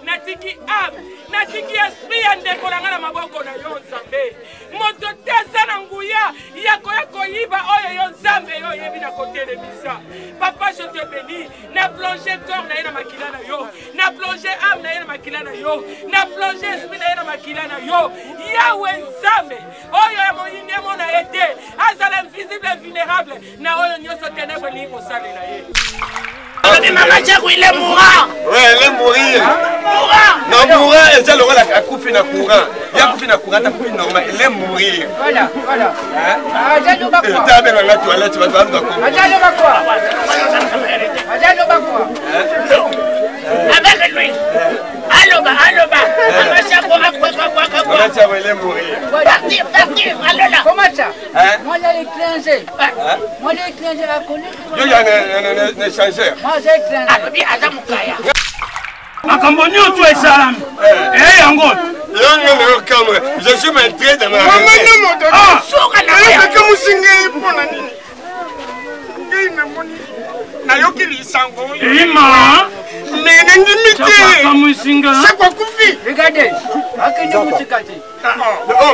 Natiki am, natiki esprit ande kolangana maboko na yo nzambe. Moto tesa na nguya yako yiba oyo yo nzambe yo yebi na kotele bisa. Papa je te bénis, na plonger corps na yena makila na yo, na plonger âme na yena makila na yo, na plonger esprit na yena makila na yo. Yawe nzambe, oyo ya moyinde mona ete, azala invisible vulnérable na oyo nyoso ténèbre li ko sale na ye. Maman Diago, il est mourant. Ouais, il est mourir. Mourant. Non, mourant, il est là, il a coupé dans courant. Il a coupé dans courant, il a coupé normal. Il est mourir. Voilà, voilà. Tu as bien la toilette, tu vas voir quoi. Avec lui. Allô, bah. Maman Diago, il est mourir. Partir, allô là. Comment ça? Moi, j'ai l'étranger. Moi, j'ai l'étranger à connaître. Il y a un échangeur. Moi, j'ai l'étranger. Je suis maître de ma c'est quoi Koufi? Regardez. Oh,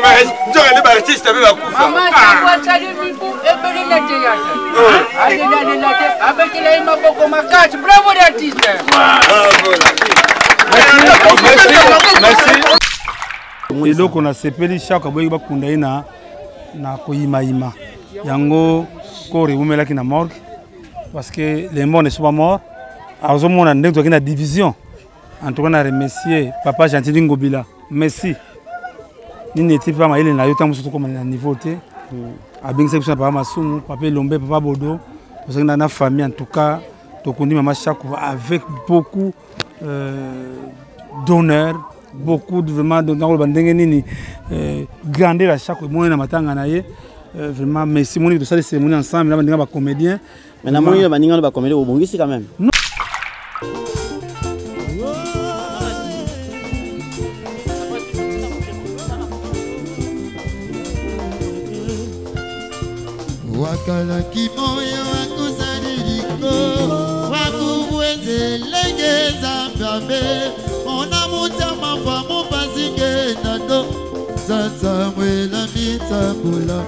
mais tu as un artiste avec la Koufa. Maman, tu vois ça, le bibou, et ben il a avec il a eu ma beaucoup ma carte. Bravo l'artiste. Merci. Et donc on a sepeli chaque boy ba kunda na koyima yango ko reumela ki na morgue parce que les morts ne sont pas morts. Alors on a ndeko na division. En tout cas on a remercié papa Gentil Ngobila. Merci. Ni n'était pas ma il na yo tamusu comme na niveau té. Abing section papa Masumu, papa Lombe, papa Bodo. Parce que dans la famille en tout cas donc on dit maman chaque avec beaucoup d'honneur, beaucoup de vraiment dans le bandengeni grandir à chaque mois na matanga na ye vraiment merci moni de ça c'est moni ensemble là bandinga ba comédien mais na moni bandinga ba comédien au bongisi quand même wakala kimoyo wakusadiriko wakubweze legeza mbabe ona mutama kwa mupasike nato sasa mwela mitabula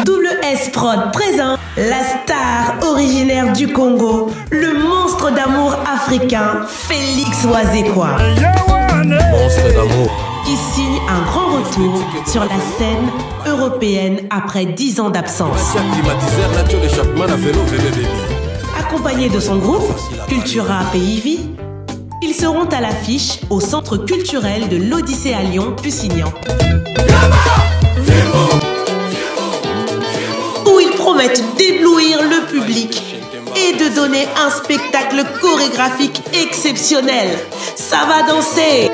Double S Prod présente la star originaire du Congo, le monstre d'amour africain, Félix Wazekwa. Monstre d'amour. Qui signe un grand retour sur la scène européenne après 10 ans d'absence. Accompagné de son groupe, Cultura Pays Vie, ils seront à l'affiche au Centre culturel de l'Odyssée à Lyon, Pusignan. Où ils promettent d'éblouir le public et de donner un spectacle chorégraphique exceptionnel. Ça va danser.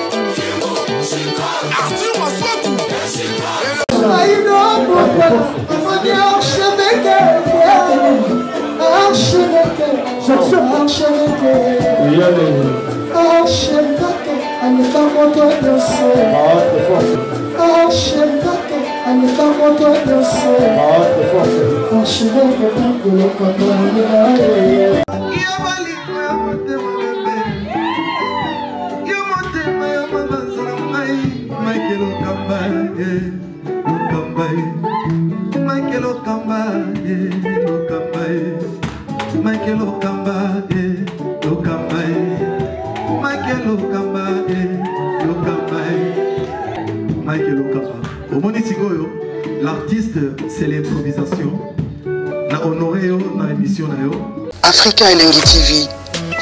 Au Monitigoyo, l'artiste, c'est l'improvisation. La honoré dans l'émission. Africa Elengi TV,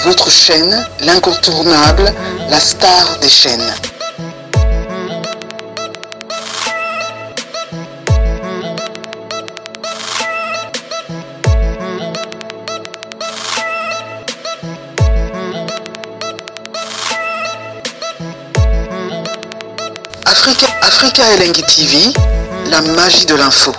votre chaîne, l'incontournable, la star des chaînes. Africa Elengi TV, la magie de l'info.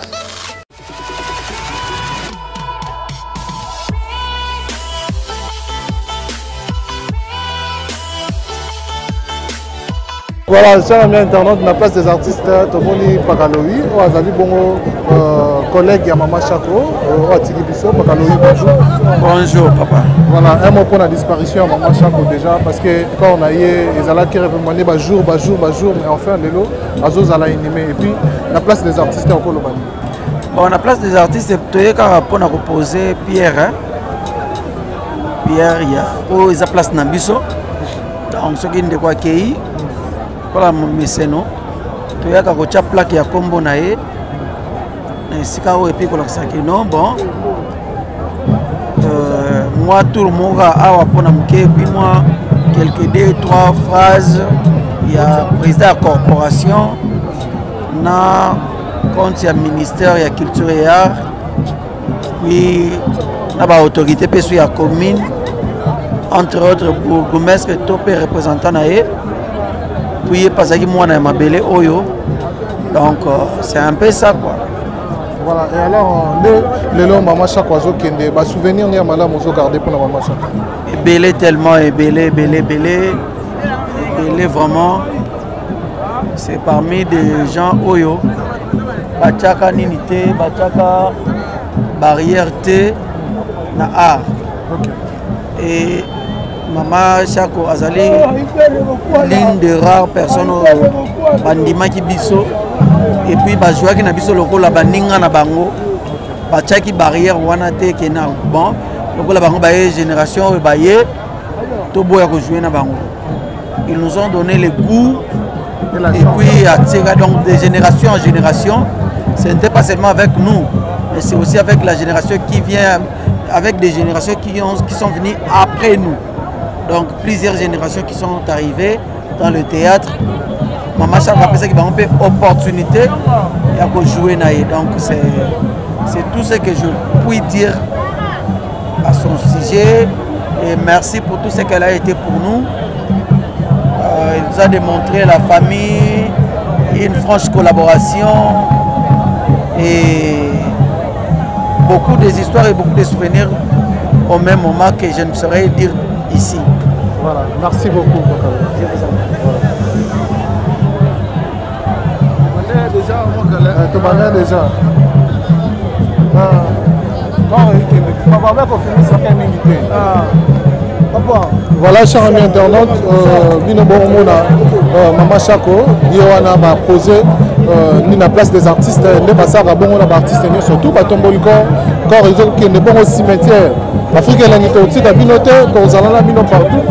Voilà, chers amis internautes, la place des artistes, Tomoni Pakaloui, Azali Bongo, collègue Yamama Chako, Atiki Bisso, Pakaloui, bonjour. Bonjour, papa. Voilà, un mot pour la disparition à Mama Chako déjà, parce que quand on a eu, ils allaient qui répondent jour, mais enfin, l'élo, Azos a animé. Et puis, la place des artistes est encore le bani. Bon, la place des artistes, c'est peut-être pour reposer Pierre. Hein? Pierre, il y a la place Nambiso. Donc, ce qui est de quoi qu'il voilà mon mécéno. Tu as qu'à plaque ya combo nae. Sikao et puis qu'on non bon. Moi tout le monde a pour puis moi quelques 2-3 phrases. Il y a président de la corporation, na compte il ministère de la culture et art, puis na ba autorité puis sur la commune, entre autres bourgmestre et top représentant nae. Puis parce que moi on a belé oyo, donc c'est un peu ça quoi. Voilà, et alors le long maman chaque oiseau qui est des souvenirs ni amala mozo garder pour la maman chaque. Et belé tellement et belé vraiment, c'est parmi des gens oyo, bachaka ninité, bachaka barrière T na art. Et Maman Chako Azali, l'une des rares personnes bandima qui biso et puis bajouaki na biso lokola baninga na bango bachaki barrière wana te kena bon lokola bango baye génération baye to boya ko jouer na bango. Ils nous ont donné le goût et puis attiré donc de génération en génération. Ce n'était pas seulement avec nous, mais c'est aussi avec la génération qui vient, avec des générations qui sont venues après nous. Donc plusieurs générations qui sont arrivées dans le théâtre. Maman Chako a fait une opportunité à jouer naïe. Donc c'est tout ce que je puis dire à son sujet. Et merci pour tout ce qu'elle a été pour nous. Il nous a démontré la famille, une franche collaboration et beaucoup des histoires et beaucoup de souvenirs au même moment que je ne saurais dire ici. Voilà, merci beaucoup. Déjà. Voilà, chers amis internautes, Maman Chako, Yoana m'a posé la place des artistes, ne pas ça, bon, on a artistes, surtout, Batomboli corps, ils ont qui ne bon au cimetière. L'Afrique est l'anitotique, la binote, dans la bino partout.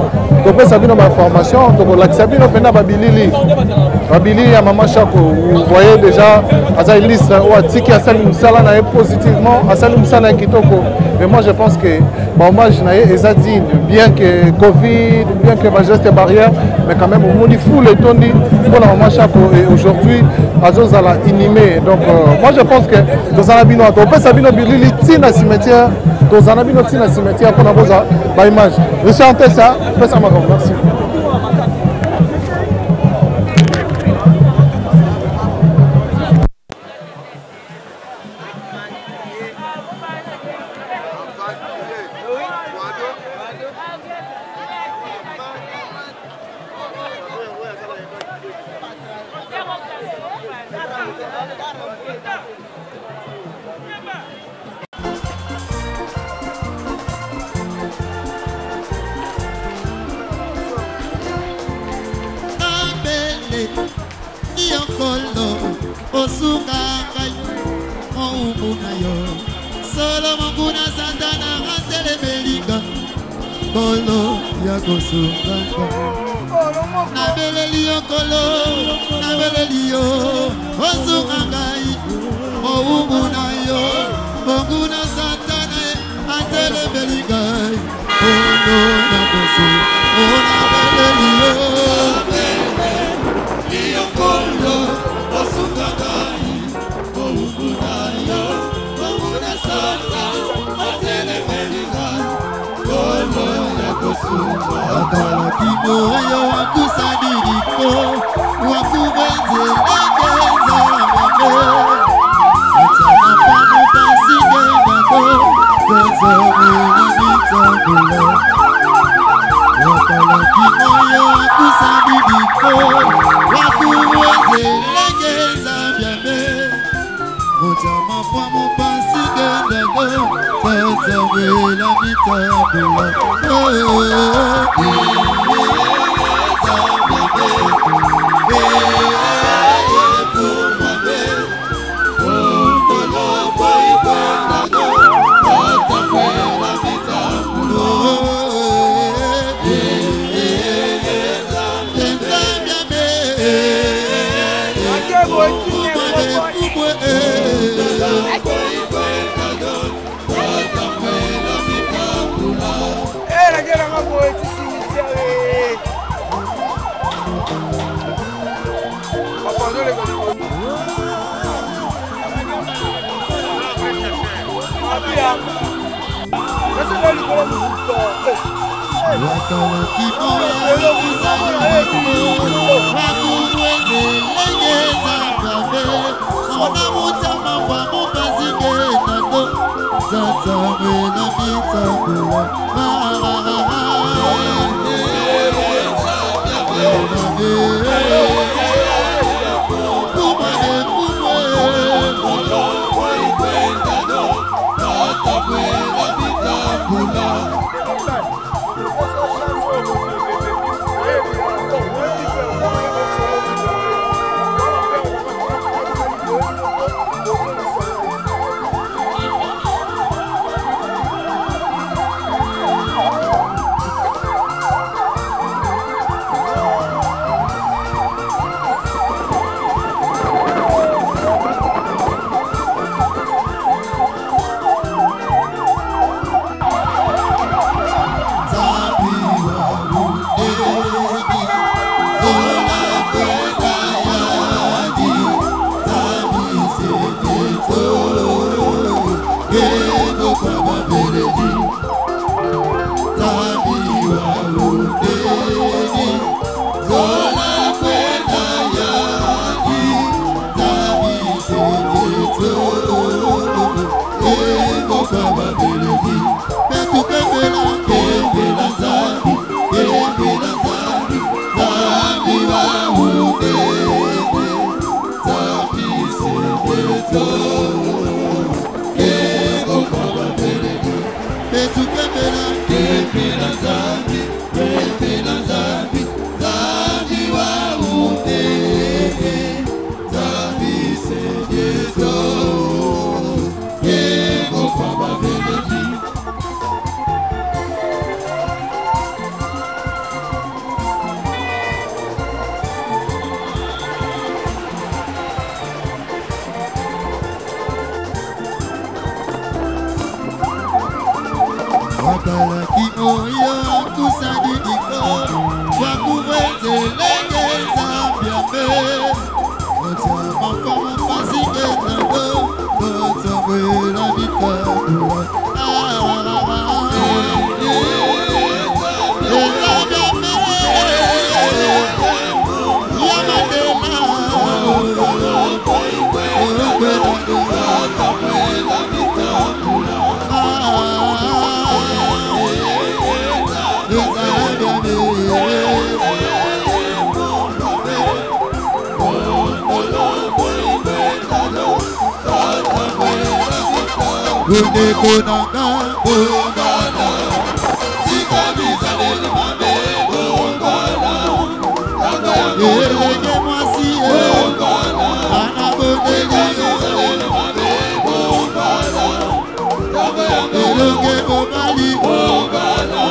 Donc, ça bino ma formation, donc l'accès bino pena babilili. Babili à Maman Chako, vous voyez déjà, à sa liste, ou à Tiki, à Salim Sala, positivement, à Salim Sala Kitoko. Mais moi, je pense que hommage est digne, bien que Covid, bien que ma geste barrière, mais quand même, on dit fou le tondi pour la Maman Chako. Et aujourd'hui, Azos a animé. Donc, moi, je pense que dans un abino, on peut s'abino bilili, tina cimetière, dans un abino, tina cimetière, pour la image. Je chante ça, fais ça, merci. nabeleli yo kolo nabeleli yo osunga ngai mowumbu na yo mongu na satana atelemeli ngai ono na bosi nabeleli yo kolo osunga ngai mowumbu na yo mongu na satana atelemeli ngai ono na bosi akalakimo yo akusadiriko wakubenzelengeza mame atamapano pasigengako tozamelimitambula wakalakimo yo akusadiriko wakubenzelengeza mame atamapano pasigengako tozamelimitambula Bongala,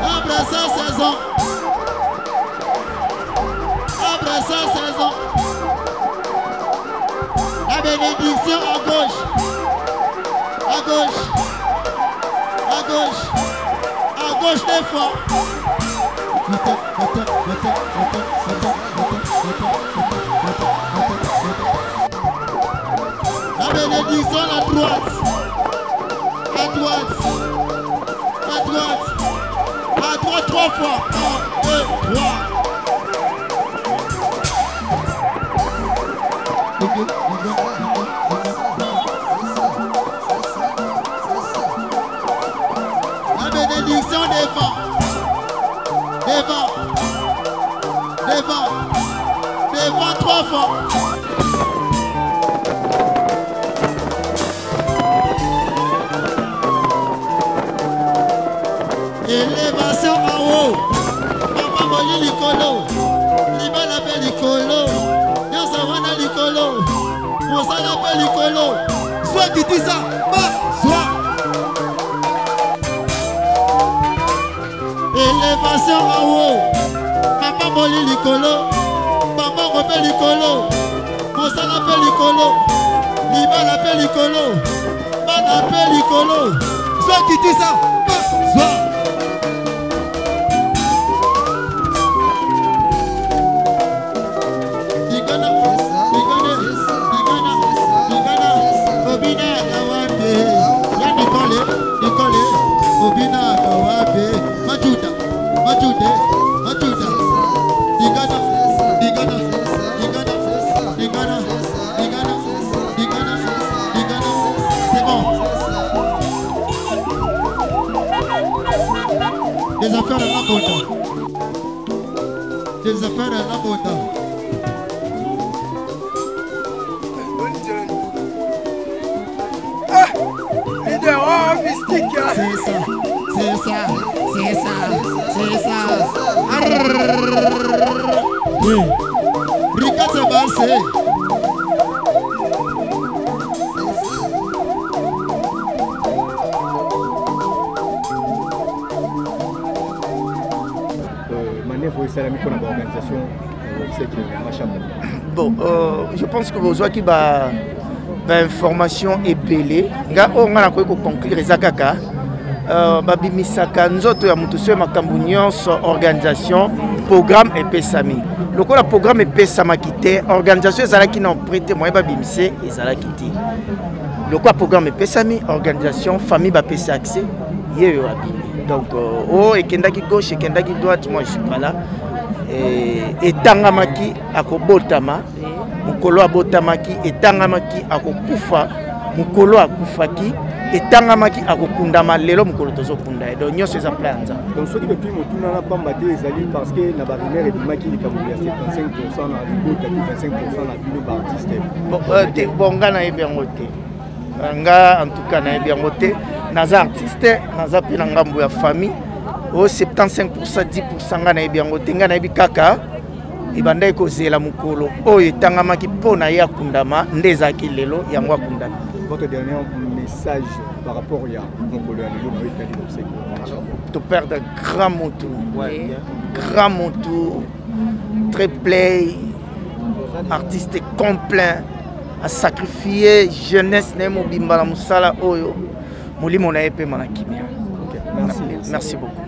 Après 116 ans, après 116 ans, la bénédiction à gauche, à gauche, à gauche, à gauche des fois. La bénédiction à droite, à droite, à droite, à droite 3 fois. 1, 2, 3. La bénédiction devant, devant, devant, devant 3 fois. Élévation en haut. Papa Moli Likolo. Liba l'appelle Likolo. Yansa Wana Likolo. Moussa l'appelle Likolo. Soit tu dis ça. Soit. Élévation en haut. Papa Moli Likolo. Papa Robert Likolo. Moussa l'appelle Likolo. Liba l'appelle Likolo. Man l'appelle Likolo. Soit tu dis ça. Soit. Obina kawabe, majuda, majude, majuda. Diga Frère Nabonda. Leader, oh, mystique. C'est ça, c'est ça, c'est ça, c'est ça. Rika c'est bassé. Bon, je pense que vous avez information épelée. On a conclure Zakaka. Babimisaka nzoto ya mutu so makambo nyonso organisation programme epesami. Lokola programme epesama kité organisation ezalaki na prêter moyen babimise ezalaki ti. Lokola programme epesami organisation famille bapesa accès yeyo abimi. Donc ekendaki gauche ekendaki droite, moi je suis pas là. Etangamaki akobotama mukolo abotamaki etangamaki akokufa mukolo akufaki etangamaki akokundama lelo mukolo tozokunda donc nyonso eza plan nza donc soki depuis motuna na pamba te ezali parce que na barimere ebimaki likambo ya 75% na libota 25% na bino baartiste bon nga nayebi yango te nga en tout cas nayebi yango te naza artiste naza mpe na ngambo ya famille o 75% 10% nga nayebi yango te nga nayebi kaka ebanda ekozela mukolo oyo etangamaki mpo na ye akundama nde ezalaki lelo yango akundama. Votre dernier message par rapport à Mokolo ya lelo na Italie d'obsèque to perdre grand motu, grand motu, très play, artiste complet, à sacrifier jeunesse na mobimba na musala oyo molimo na epe manakimia. Merci beaucoup.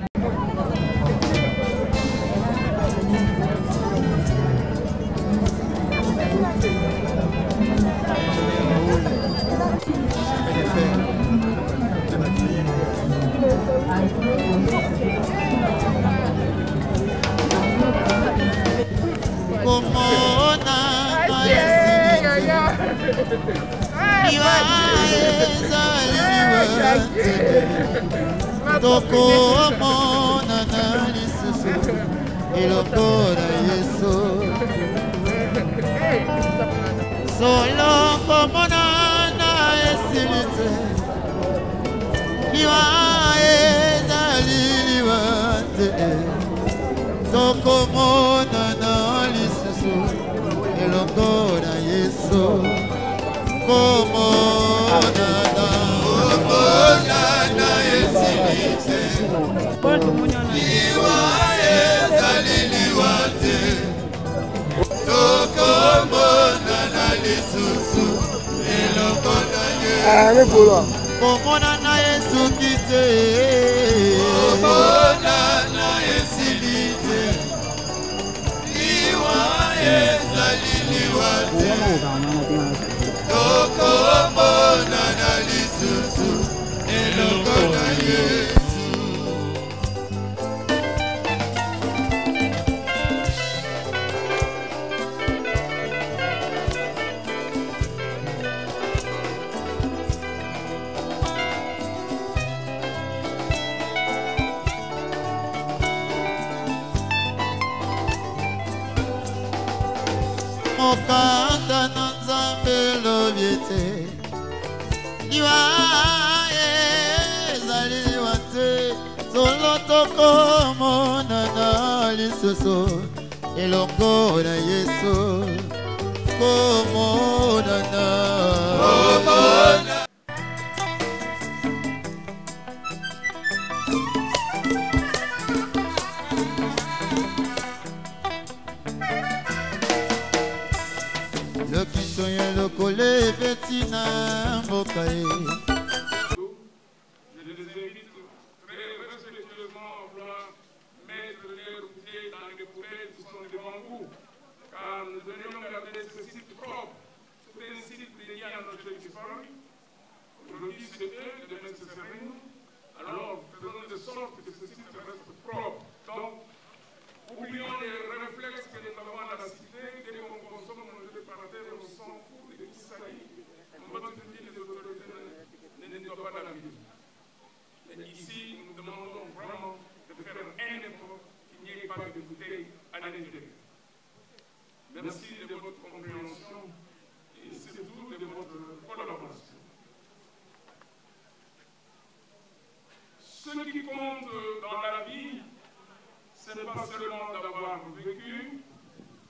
pas seulement d'avoir vécu,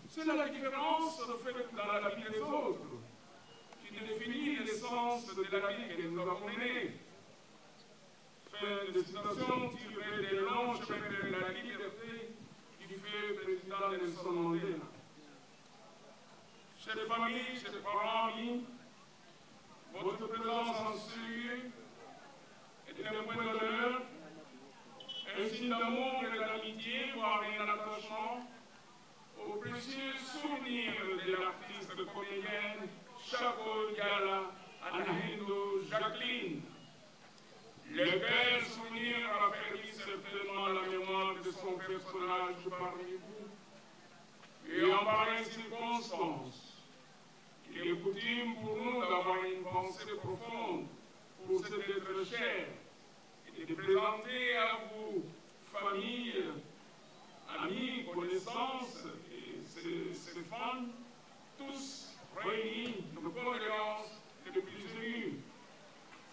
c'est la différence faite dans la vie des autres qui définit l'essence de la vie que nous avons menée. Fin de citation tirée des longs chemins de la liberté qui fait président Nelson Mandela. Chers familles, chers parents, amis, votre présence en ce lieu est un point d'honneur, un signe d'amour et d'amitié, voire un attachement au précieux souvenir de l'artiste comédienne Chako Diala Anahindo Jacqueline, lequel souvenir a permis certainement la mémoire de son personnage parmi vous. Et en pareille circonstance, il est coutume pour nous d'avoir une pensée profonde pour cet être cher et de présenter à vous, famille, amis, connaissances, et ces fans, tous réunis, nos condoléances les plus émues.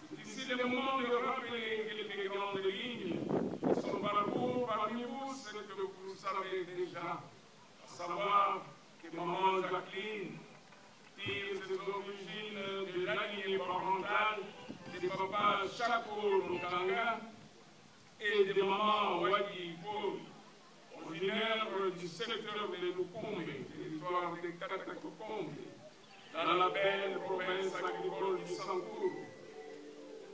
C'est ici le moment de rappeler quelques grandes lignes de son parcours parmi vous, ce que vous savez déjà, à savoir que maman Jacqueline tire ses origines de la lignée parentale de papa Chako Mukanga et de maman Wadi Paul, originaire du secteur de Lukombe, territoire de Katakokombe, dans la belle province agricole du Sankourou.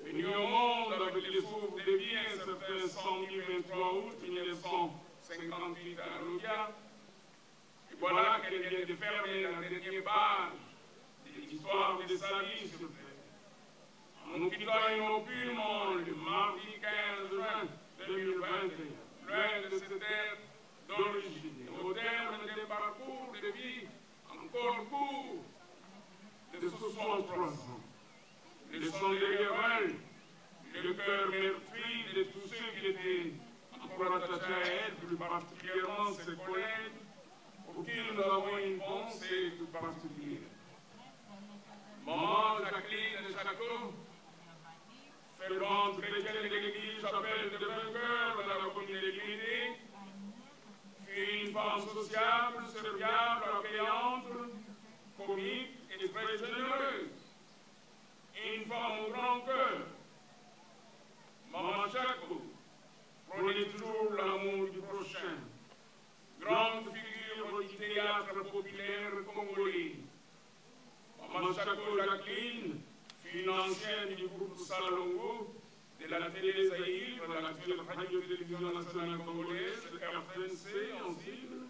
Venu au monde avec les souffles de vie un certain 123 août 1958 à Roudia, et voilà qu'elle vient de fermer la dernière page de l'histoire de sa vie sur Terre. En nous quittant inaugurément le mardi 15 juin 2021, loin de cette terre d'origine, au terme d'un parcours de vie encore court de 63 ans. Laissant derrière elle le cœur meurtri de tous ceux qui étaient encore attachés à elle, plus particulièrement ses collègues, pour qui nous avons une pensée tout particulière. Maman Jacqueline de Chako, fervente chrétienne de l'église chapelle de Vainqueur dans la commune de Guinée, fut une femme sociable, serviable, accueillante, comique et très généreuse. Une femme au grand cœur. Maman Chako prenait toujours l'amour du prochain. Grande figure du théâtre populaire congolais. Maman Chako Jacqueline fut une ancienne du groupe Salongo de la télé Zaïre, de l'actuelle radio-télévision nationale congolaise, RTNC en cible,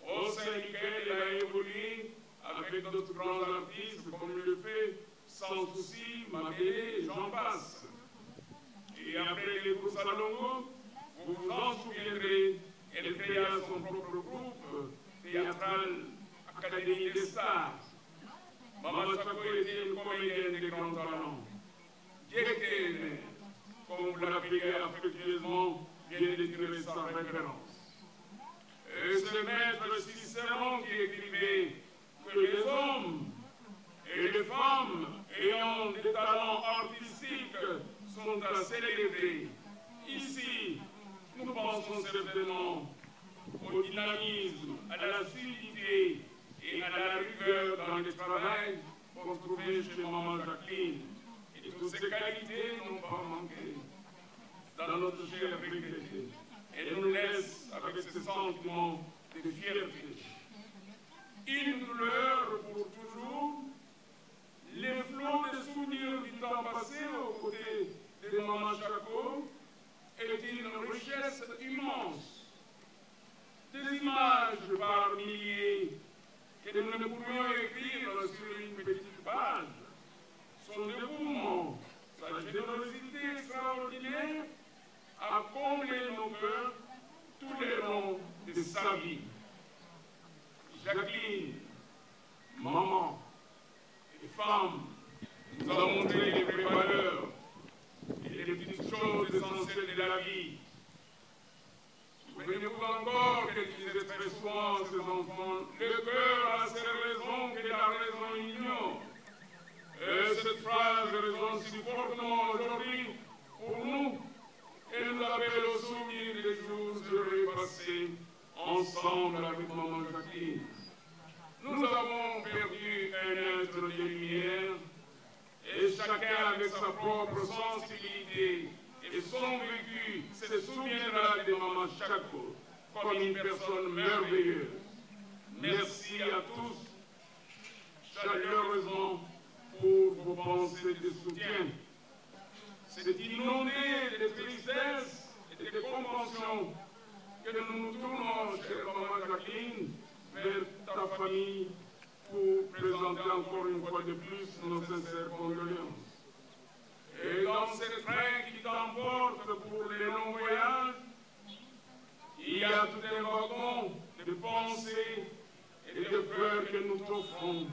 au sein duquel elle a évolué avec d'autres grands artistes comme le fait Sans Souci, Mabélé et j'en passe. Et après les groupes Salongo, vous vous en souviendrez, elle créa son propre groupe théâtral Académie des Stars. Maman Chako était une comédienne de grand talent. Diékéne, comme vous l'appelez affectueusement, vient de tirer sa référence. Et ce maître Cicéron qui écrivait que les hommes et les femmes ayant des talents artistiques sont à célébrer. Ici, nous pensons certainement au dynamisme, à la solidité et à la rigueur dans le travail qu'on trouvait chez maman Jacqueline. Et toutes ces qualités n'ont pas manqué dans notre chère regrettée. Elle nous laisse avec ce sentiment de fierté. Une douleur pour toujours. Les flots de souvenirs du temps passé aux côtés de maman Chako est une richesse immense. Des images par milliers que nous ne pourrions écrire sur une petite page. Son dévouement, sa générosité extraordinaire a comblé nos cœurs tous les longs de sa vie. Jacqueline, maman, et femmes, nous avons montré les vraies valeurs et les petites choses essentielles de la vie. Souvenez-vous encore qu'elle disait très souvent à ses enfants, le cœur a ses raisons que la raison ignore. Et cette phrase résonne si fortement aujourd'hui pour nous. Elle nous appelle au souvenir des jours heureux passés ensemble avec maman Jacqueline. Nous avons perdu un être de lumière et chacun avec sa propre sensibilité et son vécu se souviendra de maman Chaco comme une personne merveilleuse. Merci à tous chaleureusement pour vos pensées de soutien. C'est inondé de tristesse et de compassion que nous nous tournons, chère maman Jacqueline, vers ta famille pour présenter encore une fois de plus nos sincères condoléances. Et dans ce train qui t'emporte pour les longs voyages, il y a tout un wagon de pensées et de peurs que nous t'offrons.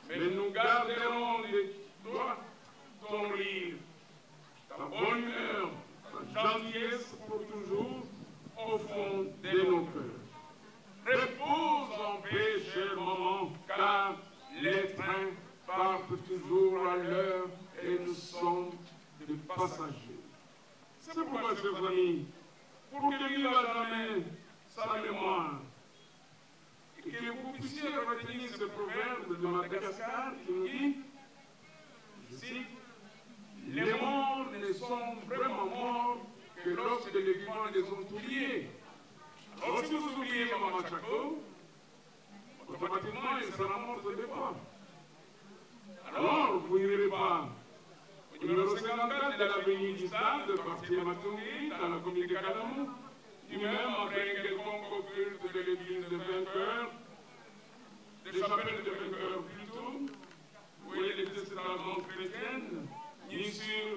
Mais nous garderons de toi ton rire, ta bonne humeur, ta gentillesse pour toujours au fond de nos cœurs. Repose en paix, chère maman, car les trains partent toujours à l'heure et nous sommes des passagers. C'est pourquoi, chers amis, pour que vive à jamais sa mémoire, et que vous puissiez retenir ce proverbe de Madagascar qui nous dit, je cite, les morts ne sont vraiment morts que lorsque les vivants les ont oubliés. Alors si vous oubliez Maman Chaco, automatiquement il sera mort de départ. Alors vous n'irez pas au numéro 54 de l'avenue du Stade, quartier Matungi, dans la commune de Kadamou, du même après un quelconque culte de l'église de Vainqueur, des chapelles de Vainqueur plutôt, où il est testaments chrétiennes, ni sur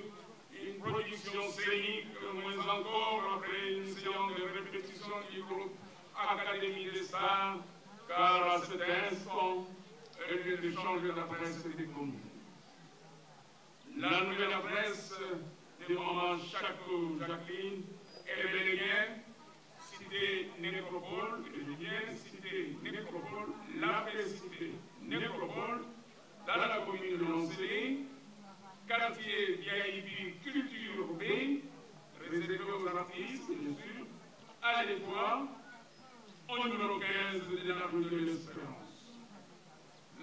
une production scénique, moins encore après une séance de répétition du groupe Académie des Stars, car à cet instant, elle vient de changer d'adresse des communes. La nouvelle adresse de maman Chaco Jacqueline est bel et bien cité Nécropole, cité Nécropole, la cité Nécropole, dans la commune de Lancélé, quartier VIP Culture B, réservé aux artistes, bien sûr, à l'étoile, au numéro 15 de la rue de l'Espérance.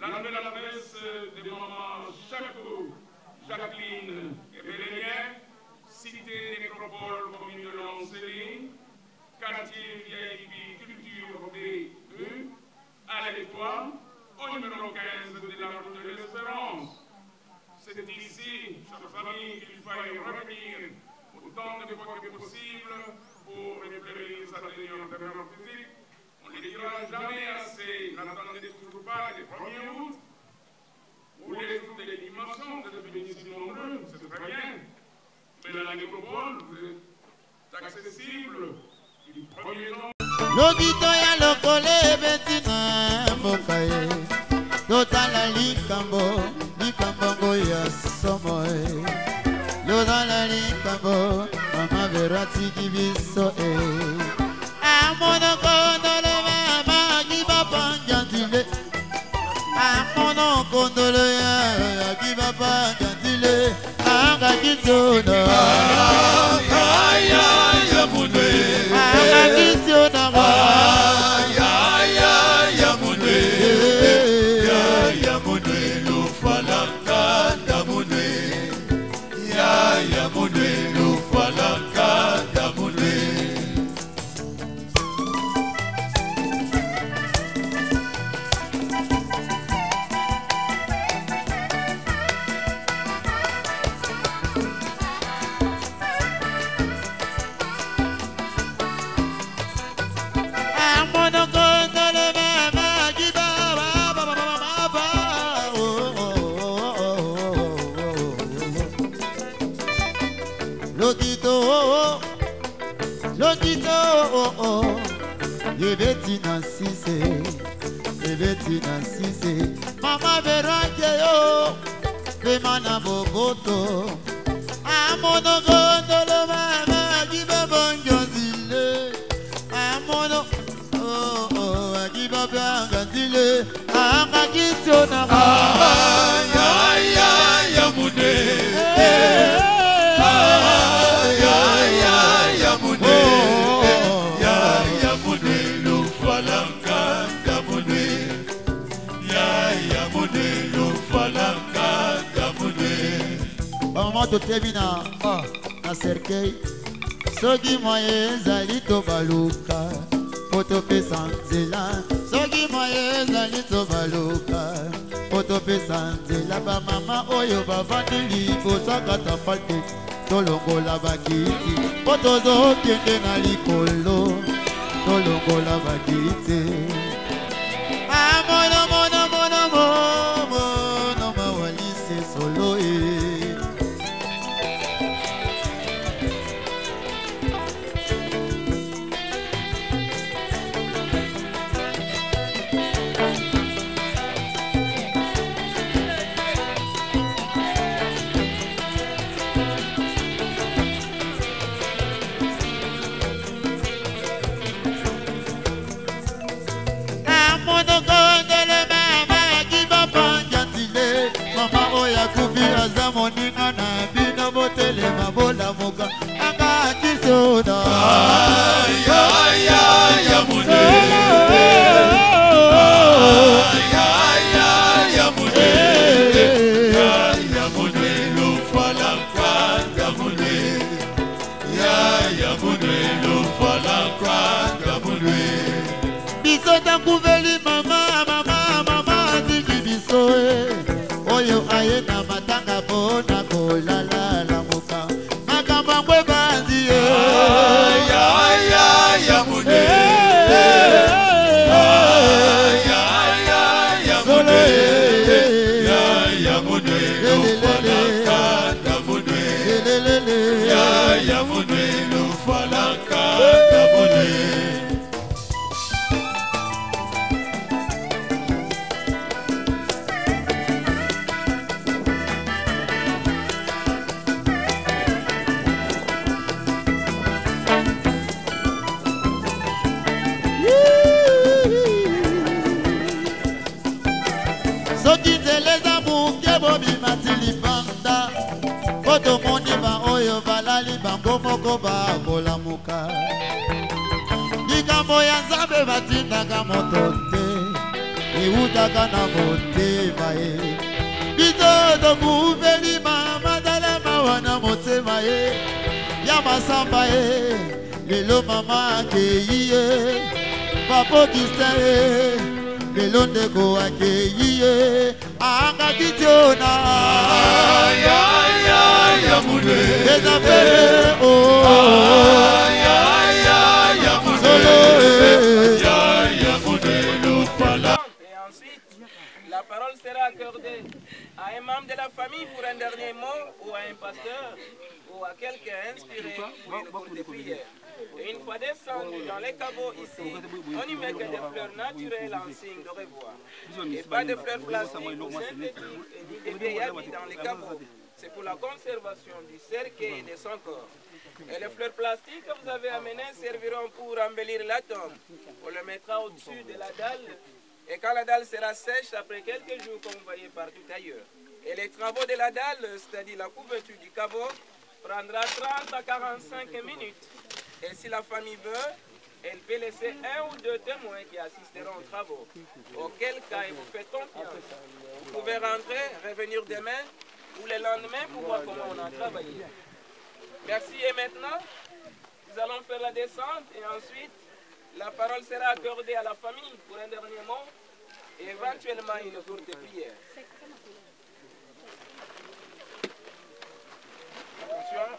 La nouvelle adresse de maman Chaco Jacqueline est bel et bien cité Nécropole, commune de Lancélé, quartier VIP Culture B2, à l'étoile, au numéro 15 de la rue de l'Espérance. C'est ici, chère famille, qu'il faille revenir autant de fois que possible pour réfléchir sa tenue en termes physiques. On ne le dira jamais assez, n'attendez toujours pas les 1er août ou les jours de l'animation, vous êtes venus si nombreux, c'est très bien. Mais dans la nécropole, vous êtes accessible du 1er janvier. Logito ya lokole betina mokaye Lotala likambo ngoya somoe Lotala likambo mama verati kibiso Amono kondole mama kiba panjantile Amono kondole ya kiba panjantile Anga kitona ya mune Anga kitona ya mune ya mune lo falanga da mune ya mune lo falanga da mune Yebetina sise Mama veranje yo Kemana boboto Amono gondolo mama Agiba bonjozile Amono Agiba bangazile Anga kisiona ya mude ya mude ya mude totebi na cercueil soki moye ezali tobaluka po topesa nzela soki moye ezali tobaluka po topesa nzela bamama oyo bavandi libosakata palte tolongola bakiti po tozokende na likolo tolongola bakiti mono mawalise solo moninga na bino botelema bolamuka anga kisoda ya mune ya mune lufalaka ya mune ya mune lufalaka ya mune biso tankuveli mama ziki biso oyo aye na matanga bona kolala la moka makamba kwe banzi ya mune ya mune ya mune lufalaka ya mune ya mune lufalaka ya mune tomoni ba oyo balali bango moko bakolamuka likambo ya nzambe batindaka moto te ewutaka na motema ye biso tokufeli mama tala mawa na motema ye ya masamba ye lelo mama akei ye papokista ye lelo ndeko akei ye angaki tiona ya mune les affaires ya mune et ensuite la parole sera accordée à un membre de la famille pour un dernier mot ou à un pasteur ou à quelqu'un inspiré pour une courte prière. Et une fois descendu dans les caveaux ici, on n'y met que des fleurs naturelles en signe de revoir. Et pas de fleurs plastiques ou synthétiques et ni des vieilles habits dans les caveaux. C'est pour la conservation du cercueil et de son corps. Et les fleurs plastiques que vous avez amenées serviront pour embellir la tombe. On le mettra au-dessus de la dalle. Et quand la dalle sera sèche, après quelques jours, comme vous voyez partout ailleurs. Et les travaux de la dalle, c'est-à-dire la couverture du caveau, prendra 30 à 45 minutes. Et si la famille veut, elle peut laisser un ou deux témoins qui assisteront aux travaux. Auquel cas, il vous fait confiance. Vous pouvez rentrer, revenir demain ou le lendemain pour voir comment on a travaillé. Merci. Et maintenant, nous allons faire la descente et ensuite, la parole sera accordée à la famille pour un dernier mot et éventuellement une courte prière. Attention.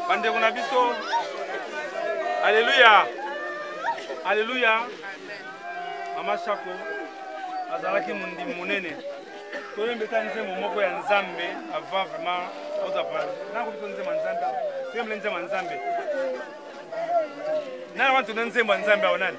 Bandeko na biso. Alléluia. Alléluia. Mama Shako azalaki mundi munene. Toyembeta nzembo moko ya Nzambe avant vraiment ozapa. Nango biso nzembo Nzambe. Toyembele nzembo Nzambe. Nana wantu nzembo Nzambe aonani.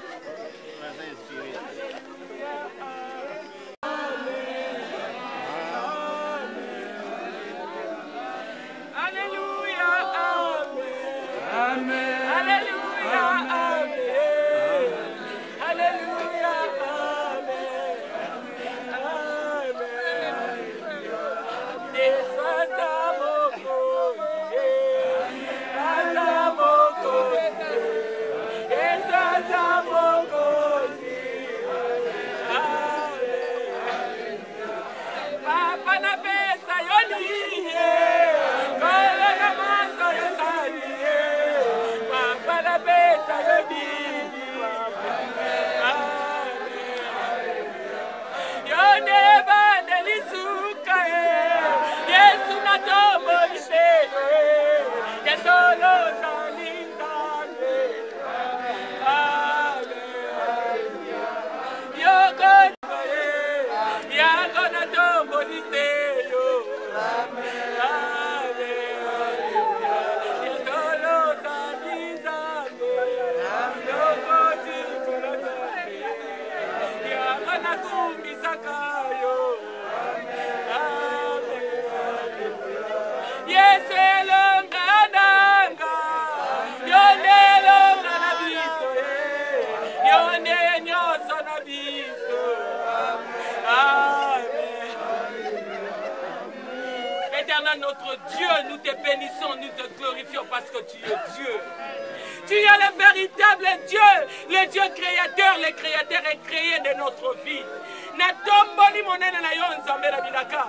nakumbisaka yo. Yesu elonga nanga, yonde elonga na biso, yonde nyoso na biso. Amen. Éternel notre Dieu, nous te bénissons, nous te glorifions parce que tu es Dieu. Tu es le véritable Dieu, le Dieu créateur. Le créateur est créé de notre vie. Na tomboli monene na yo nzambe na bilaka.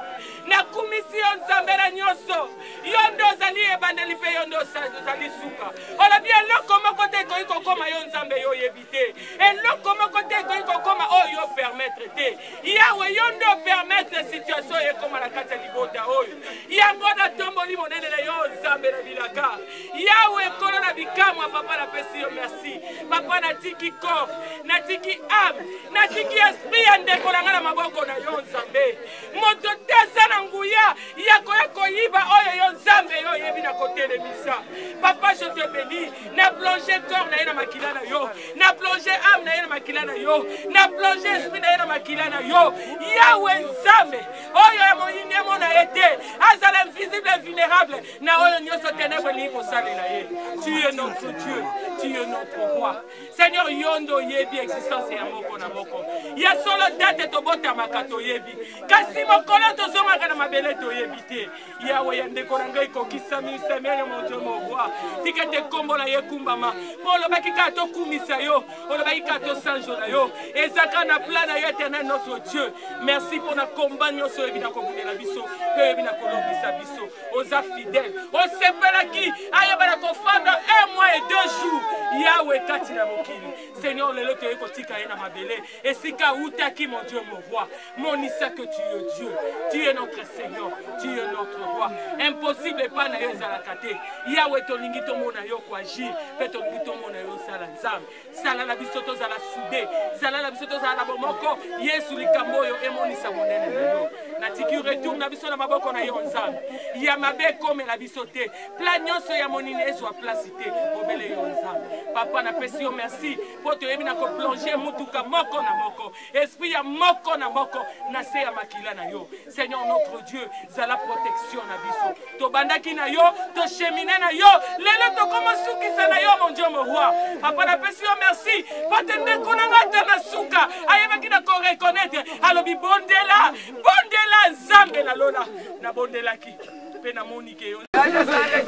Na kumisi yo nzambe na nyoso. Yondo zali ebandeli pe yondo zali suka. Ola bien eloko moko te ko ikokoma yo nzambe yo yebite. Eloko moko te ko ikokoma oyo permettre te. Yawe yondo permettre situation ekoma na kati ya libota oyo. Yango na tomboli monene na yo nzambe na bilaka. Yawe kono na bikamwa papa na pesi yo merci. Papa na tiki corps, na tiki âme, na tiki esprit andeko na maboko na yo nzambe. Moto tesa na nguya yako yako yiba oyo yo nzambe yo yebi na kotele misa. Papa je te bénis. Na plonger corps na yena makila na yo. Na plonger âme na yena makila na yo. Na plonger esprit na yena makila na yo. Yawe nzambe oyo ya moyinde mona ete azala invisible vulnérable na oyo nyoso ténèbre li ko salela ye. Tu es notre Dieu, tu es notre roi. Seigneur yondo yebi existence ya moko na moko. Ya solo date tobota makato yebi. Kasi mokolo tozongaka na mabele to yebite. Yawe ya ndeko na ngai kokisa mi semele mon Dieu mon roi. Tikete kombola ye kumbama. Polo bakika to kumisa yo. Polo bakika to sanjo na yo. Ezaka na plan na yo éternel notre Dieu. Merci pour na combat nyoso yebi na kobundela biso. Pe yebi na kolobisa biso. Oza fidèle. Osepela ki ayeba na kofanda 1 mois et 2 jours. Yawe kati na mokili. Seigneur lelo te kotika ye na mabele. Esika utaki mon Dieu mon roi. Monisa que tu es Dieu. Tu es notre Seigneur. Tu es notre roi. Impossible pas na yo ezalakate. Yawe tolingi tomona yo ko agir. Pe tolingi tomona yo sala nzambe. Sala na biso tozala soudé. Sala na biso tozala na bomoko. Yesu likambo yo emonisa monene na yo. Na tiki retourne na biso na maboko na yo nzambe. Ya mabe comme la biso te. Plan nyonso ya monine ezwa place te. Obele yo nzambe. Papa na pesi yo merci. Po to yebi na ko plonger mutuka moko na moko. Esprit ya moko na moko na se ya makila na yo. Seigneur notre Dieu, zala protection na biso. To bandaki na yo, to cheminer na yo. Lelo to koma sukisa na yo mon Dieu mon roi. Papa na pesi yo merci. Pote ndeko na ngata na suka. Ayebaki na ko reconnaître. Alobi bondela, bondela nzambe na lola. Na bondela ki. Pe na monike yo.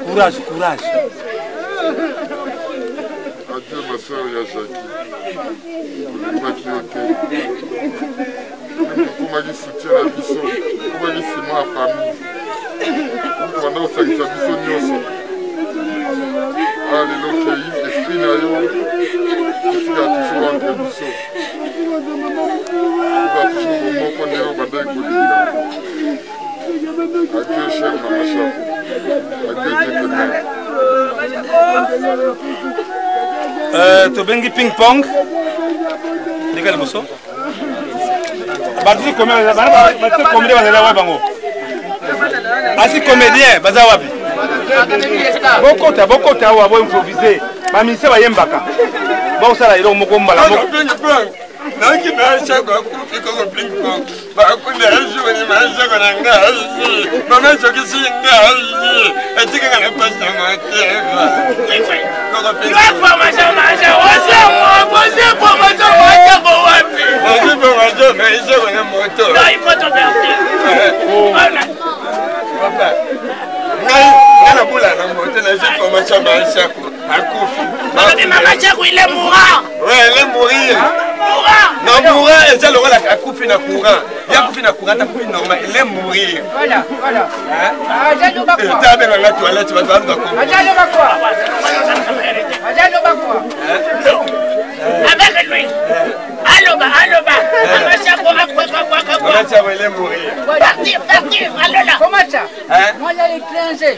Courage, courage. Adieu ma soeur Yajaki. Comment il soutient la biso, comment il soutient ma famille. Pendant ça, il s'habille son nyoso. Ah, les lots esprit na yo. Tu as toujours entre biso. Tu as toujours mon mot qu'on est au bandai Kodila. Adieu cher Mama Chapo. Adieu Dieu. Tobengi ping pong. Ndika liboso. Bati comédien, bati comédien bazala wapi bango? Asi comédien bazala wapi? Bokota wa bo improviser. Ba mise ba yembaka. Ba usala ilo moko mbala moko. Na ki ba shaka ku fiko ping pong. Ba ku na joue ni ma shaka na nga. Ba ma shaka singa. Etika kana pasta ngate. Il faut te faire. Papa, Maman Chakou, il est mourant. Oui, il est mourir. Non, mourir, c'est le rôle à couper dans courant. Il y a couper dans courant, normal. Il est mourir. Voilà, voilà. Tu as bien la toilette, tu vas voir quoi. Avec lui. Allo bas. Maman Chakou, Maman Chakou, il est mourir. Partir, allo là. Comment ça? Moi, j'ai l'étranger.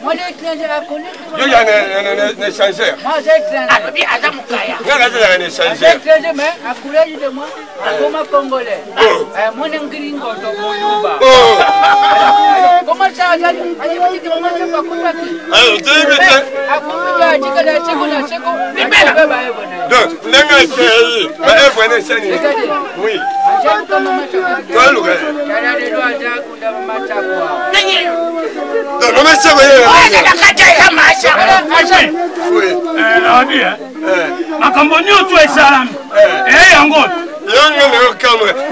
Moi, l'étranger a connu. Il y a un échangeur. Moi, j'ai l'étranger. Ah, bien, Adam Moukaya. Il y a un échangeur. J'ai l'étranger, mais à couleur de moi, à comment congolais. Mon gringo, comment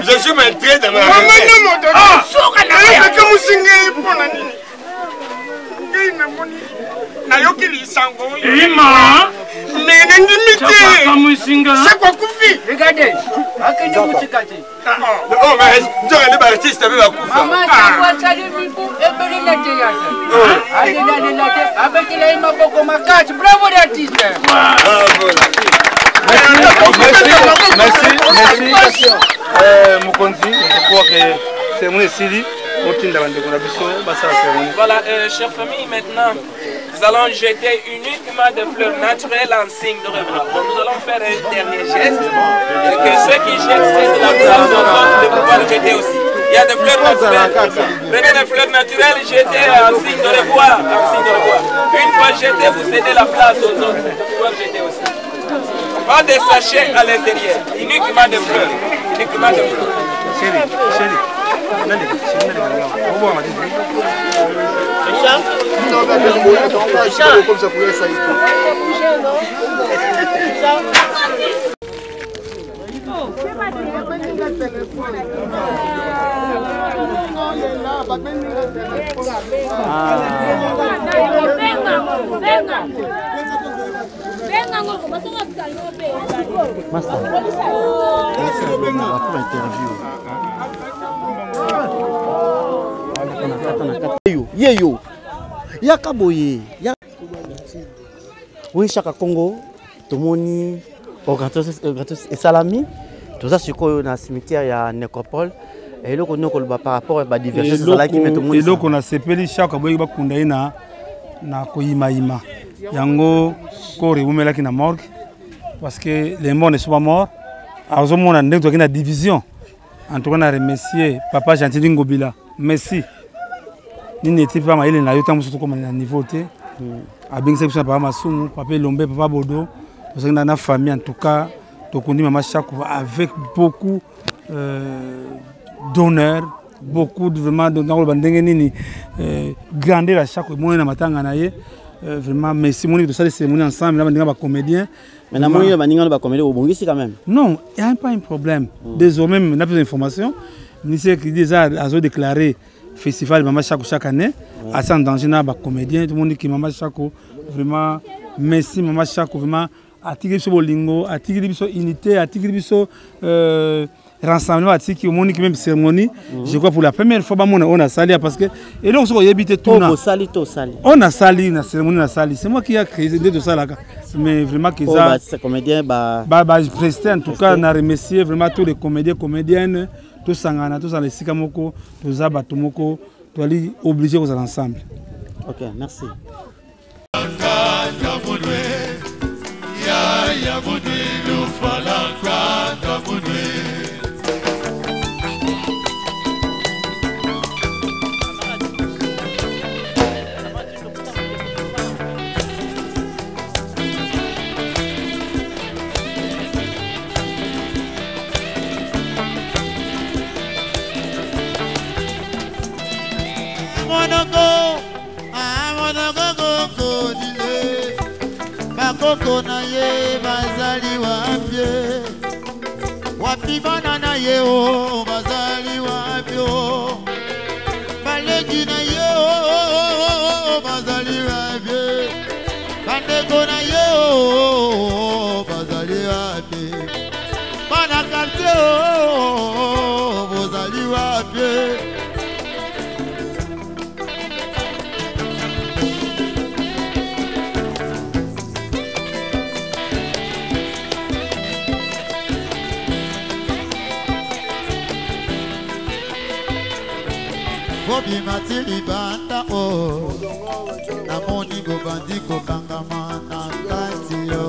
Je suis maître de ma c'est quoi Koufi? Regardez, oh mais je vais artiste avec la Koufa. Bravo l'artiste. Merci. Mokonzi, je crois que c'est mon Sili. Voilà, chère famille, maintenant, nous allons jeter uniquement des fleurs naturelles en signe de revoir. Donc, nous allons faire un dernier geste. Et que ceux qui jettent c'est de la place aux autres de pouvoir le jeter aussi. Il y a des fleurs naturelles. Prenez des fleurs naturelles, jetez en signe de revoir. Une fois jeté, vous cédez la place aux autres de pouvoir jeter aussi. Pas de sachets à l'intérieur, uniquement des fleurs. Uniquement des fleurs. Chérie. Yeyo yaka boye oui chaka Congo tomoni organisateur et salami tout ça sur le cimetière ya nécropole et là on a par rapport à la diversité de la qui met tomoni et là on a sepeli chaka boye ba kunda ina na koyima yango corps umela ki na morgue parce que les morts ne sont pas morts azo mona ndeko ki na division en tout cas na remercier papa Gentil Ngobila merci. Nini était pas mal, il n'a eu tant de comme à niveau T. A bien que ça papa Massoum, papa Lombe, papa Bodo, parce qu'on a une famille en tout cas, donc on dit maman Chakou avec beaucoup d'honneur, beaucoup de vraiment dans le bandengeni, grandir à chaque mois na matanga naie, vraiment merci mon de ça les cérémonies ensemble, là bandengaba comédien. Mais la moyenne bandengaba ba comédien au Bongi quand même. Non, il y a pas un problème. Désormais, on a plus d'informations. Le ministère qui déjà a déclaré festival Mama Chakou chaque année, assez en danger na ba comédien, tout le monde dit que Mama Chakou vraiment merci Mama Chakou vraiment attirer sur bolingo, attirer sur unité, attirer sur rassemblement, attirer au monde qui même cérémonie. Je crois pour la première fois on a sali parce que et donc on a habité tout là. On a sali na cérémonie na sali. C'est moi qui a créé de ça là. Mais vraiment que ça c'est comédien je prestais en tout cas na remercier vraiment tous les comédiens comédiennes. Tous sangana, tous les sikamoko, tous abatumoko, tous les obligés aux ensemble. Ok, merci. Bakoko na ye bazali wapye wapi bana na ye o bazali wapyo balegi na ye o bazali wapye bandeko na ye o bazali wapye bana karte o bazali wapye. Bobi matili banda o na moni go bandi ko kangama na kati yo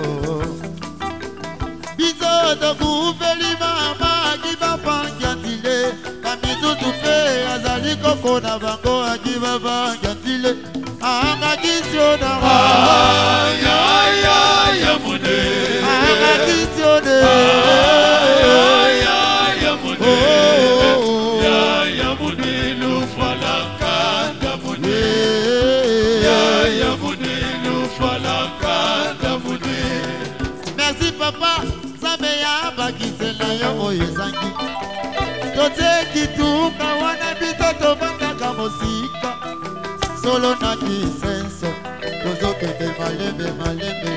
bizo to kufeli mama kiba pangyandile kamitu tupe azali koko na bango akiba bangandile angakisiona angakisione merci papa sameya bakisela yo oyo ezangi tozekituka wana bito tobangaka mosika solo na kisenso tozokende malembe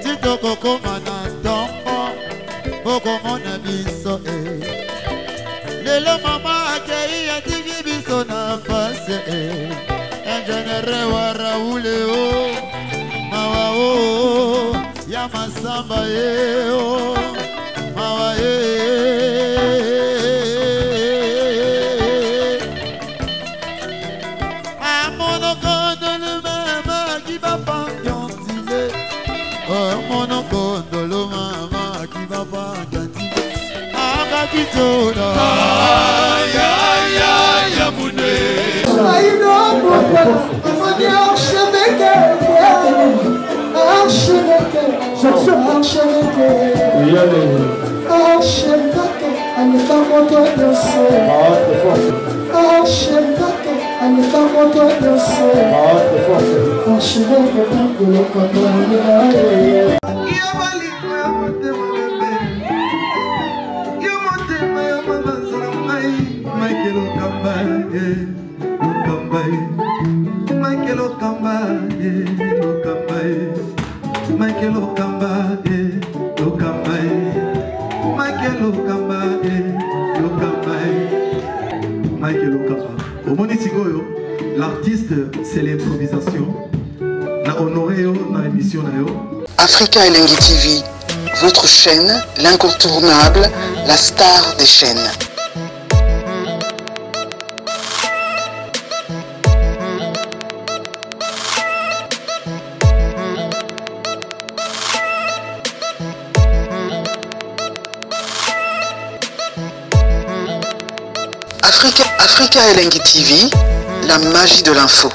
titokokoma na ntongo okomona biso lelo mama akei atiki biso na pase engenere wa raule o mawa o ya masamba ye o mawa ye amonokondolo mama qui va pas gantile amonokondolo mama qui va pas gantile akakitona ya mune aïno pourquoi afani archevêque Michael Okamba, Okamba, Michael Okamba, Okamba, Michael Okamba. Au Monitigoyo, l'artiste, c'est l'improvisation. Na honoré na émission na yo. Africa Elengi TV, votre chaîne, l'incontournable, la star des chaînes. Africa Elengi TV, la magie de l'info.